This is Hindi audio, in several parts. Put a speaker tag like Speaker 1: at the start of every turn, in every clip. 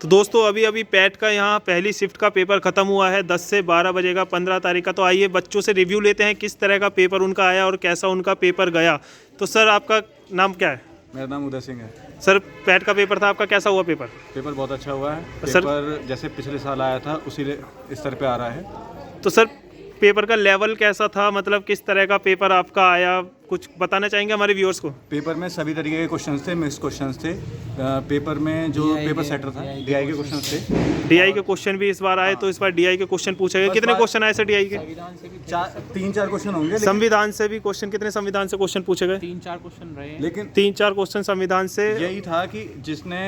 Speaker 1: तो दोस्तों अभी अभी पैट का यहाँ पहली शिफ्ट का पेपर ख़त्म हुआ है 10 से 12 बजे का 15 तारीख का। तो आइए बच्चों से रिव्यू लेते हैं किस तरह का पेपर उनका आया और कैसा उनका पेपर गया। तो सर आपका नाम क्या है?
Speaker 2: मेरा नाम उदय सिंह है।
Speaker 1: सर पैट का पेपर था आपका, कैसा हुआ पेपर?
Speaker 2: पेपर बहुत अच्छा हुआ है।
Speaker 1: सर
Speaker 2: पेपर जैसे पिछले साल आया था उसी स्तर पे आ रहा है।
Speaker 1: तो सर पेपर का लेवल कैसा था, मतलब किस तरह का पेपर आपका आया, कुछ बताना चाहेंगे हमारे व्यूअर्स को?
Speaker 2: पेपर में सभी तरीके के क्वेश्चंस थे, मिक्स क्वेश्चंस थे। पेपर में जो पेपर सेटर था डीआई के क्वेश्चंस थे।
Speaker 1: डीआई के क्वेश्चन भी इस बार आए, तो इस बार डीआई के क्वेश्चन पूछे गए। कितने क्वेश्चन आए सर डीआई के?
Speaker 2: 3-4 क्वेश्चन होंगे।
Speaker 1: संविधान से भी क्वेश्चन, कितने संविधान से क्वेश्चन पूछे गए?
Speaker 3: 3-4 क्वेश्चन रहे,
Speaker 2: लेकिन
Speaker 1: 3-4 क्वेश्चन संविधान से।
Speaker 2: यही था कि जिसने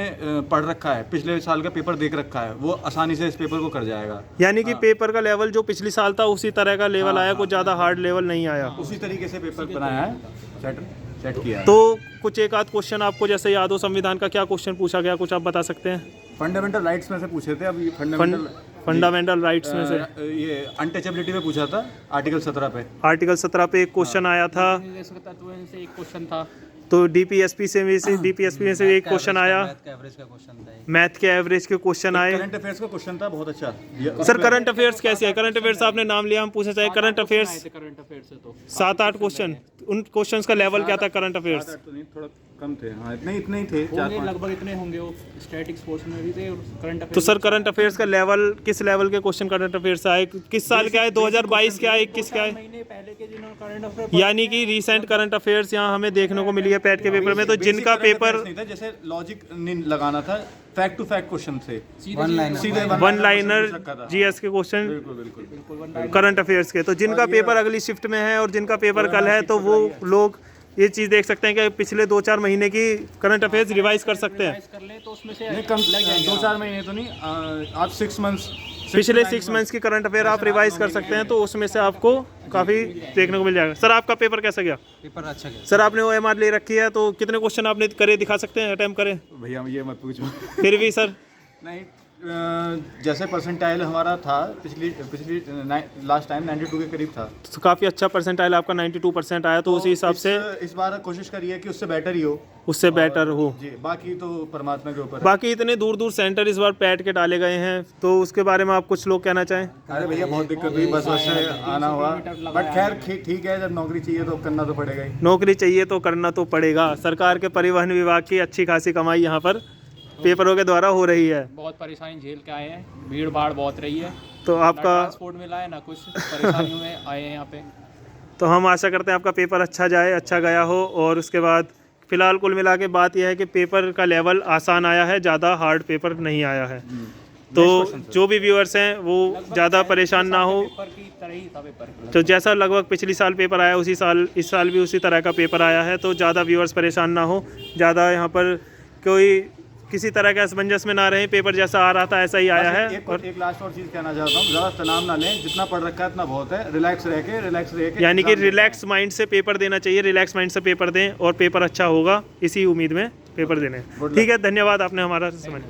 Speaker 2: पढ़ रखा है, पिछले साल का पेपर देख रखा है, वो आसानी से इस पेपर को कर जाएगा।
Speaker 1: यानी कि पेपर का लेवल जो पिछले साल था उसी तरह का लेवल आया, कुछ ज़्यादा हार्ड लेवल नहीं आया।
Speaker 2: उसी तरीके से पेपर बनाया है, सेट किया है।
Speaker 1: तो कुछ एक आध क्वेश्चन आपको जैसे याद हो संविधान का, क्या क्वेश्चन पूछा गया, कुछ आप बता सकते हैं?
Speaker 2: फंडामेंटल राइट्स में से पूछे थे। अब ये
Speaker 1: फंडामेंटल राइट्स में से
Speaker 2: ये अनटचेबिलिटी पे पूछा था, आर्टिकल 17 पे।
Speaker 1: आर्टिकल 17 पे एक क्वेश्चन आया था।
Speaker 3: तत्व से एक क्वेश्चन था।
Speaker 1: तो डीपीएसपी में से एक क्वेश्चन आया। मैथ के एवरेज के क्वेश्चन आए।
Speaker 2: करंट अफेयर्स का क्वेश्चन था, बहुत अच्छा।
Speaker 1: सर करंट अफेयर्स कैसे है? करंट अफेयर्स आपने नाम लिया, हम पूछना चाहिए करंट अफेयर्स।
Speaker 3: करंट अफेयर से तो
Speaker 1: 7-8 क्वेश्चन, उन क्वेश्चंस का लेवल क्या था करंट अफेयर्स?
Speaker 2: तो नहीं, थोड़ा कम थे। हाँ, इतने ही थे,
Speaker 3: लगभग इतने होंगे। वो स्टैटिक्स पोर्शन में भी थे और करंट अफेयर।
Speaker 1: तो सर करंट अफेयर्स का लेवल, किस लेवल के क्वेश्चन करंट अफेयर्स आए, किस साल के आए? 2022 के आए, 21 के आए?
Speaker 3: महीने पहले के जिन्होंने करंट अफेयर,
Speaker 1: यानी कि रीसेंट करंट अफेयर्स यहाँ हमें देखने को मिली है पैट के पेपर में। तो जिनका पेपर
Speaker 2: नहीं था, जैसे लॉजिक नहीं लगाना था, फैक्ट टू फैक्ट क्वेश्चन थे, सीधे
Speaker 1: वन लाइनर जीएस के क्वेश्चन
Speaker 2: बिल्कुल
Speaker 1: करंट अफेयर्स के। तो जिनका पेपर अगली शिफ्ट में है और जिनका पेपर कल है, तो वो लोग ये चीज़ देख सकते हैं कि पिछले 2-4 महीने की करंट अफेयर्स रिवाइज कर सकते हैं।
Speaker 3: कर ले तो उसमें से
Speaker 2: नहीं, कम 2-4 महीने तो नहीं, आप 6 मंथ्स,
Speaker 1: पिछले 6 मंथ्स की करंट अफेयर आप रिवाइज कर सकते हैं, तो उसमें से आपको काफ़ी देखने को मिल जाएगा। सर आपका पेपर कैसा गया?
Speaker 3: पेपर अच्छा गया।
Speaker 1: सर आपने OMR ले रखी है, तो कितने क्वेश्चन आपने करे दिखा सकते हैं, अटेम्प्ट करें?
Speaker 2: भैया ये मत पूछो।
Speaker 1: फिर भी सर
Speaker 2: नहीं, जैसे परसेंटाइल हमारा था पिछली लास्ट टाइम 92 के करीब था।
Speaker 1: तो काफ़ी अच्छा परसेंटाइल आपका 92% आया, तो उसी हिसाब से
Speaker 2: इस बार कोशिश करिए कि उससे बेटर ही हो,
Speaker 1: उससे बेटर हो
Speaker 2: जी। बाकी तो परमात्मा के ऊपर है।
Speaker 1: बाकी इतने दूर दूर सेंटर इस बार पैट के डाले गए हैं, तो उसके बारे में आप कुछ लोग कहना चाहें?
Speaker 2: अरे भैया बहुत दिक्कत हुई, बस से आना हुआ, बट खैर ठीक है, जब नौकरी चाहिए तो करना तो पड़ेगा ही।
Speaker 1: नौकरी चाहिए तो करना तो पड़ेगा। सरकार के परिवहन विभाग की अच्छी खासी कमाई यहाँ पर पेपरों के द्वारा हो रही है।
Speaker 3: बहुत परेशानी झेल के आए हैं, भीड़ भाड़ बहुत रही है,
Speaker 1: तो आपका
Speaker 3: ट्रांसपोर्ट मिला है ना, कुछ परेशानियों में आए हैं यहाँ पे।
Speaker 1: तो हम आशा करते हैं आपका पेपर अच्छा जाए, अच्छा गया हो। और उसके बाद फिलहाल कुल मिला के बात यह है कि पेपर का लेवल आसान आया है, ज़्यादा हार्ड पेपर नहीं आया है। तो जो भी व्यूअर्स हैं वो ज़्यादा परेशान ना हो।
Speaker 3: पेपर की तरह ही था पेपर,
Speaker 1: तो जैसा लगभग पिछली साल पेपर आया उसी साल इस साल भी उसी तरह का पेपर आया है, तो ज़्यादा व्यूअर्स परेशान ना हो, ज़्यादा यहाँ पर कोई किसी तरह का असमंजस में ना रहे। पेपर जैसा आ रहा था ऐसा ही आया है।
Speaker 2: और एक लास्ट और चीज़ कहना चाहता हूँ, ज़्यादा तनाव ना लें, जितना पढ़ रखा है इतना बहुत है, रिलैक्स रह के
Speaker 1: यानी कि रिलैक्स माइंड से पेपर देना चाहिए, रिलैक्स माइंड से पेपर दें और पेपर अच्छा होगा, इसी उम्मीद में पेपर देने। ठीक है, धन्यवाद, आपने हमारा समझ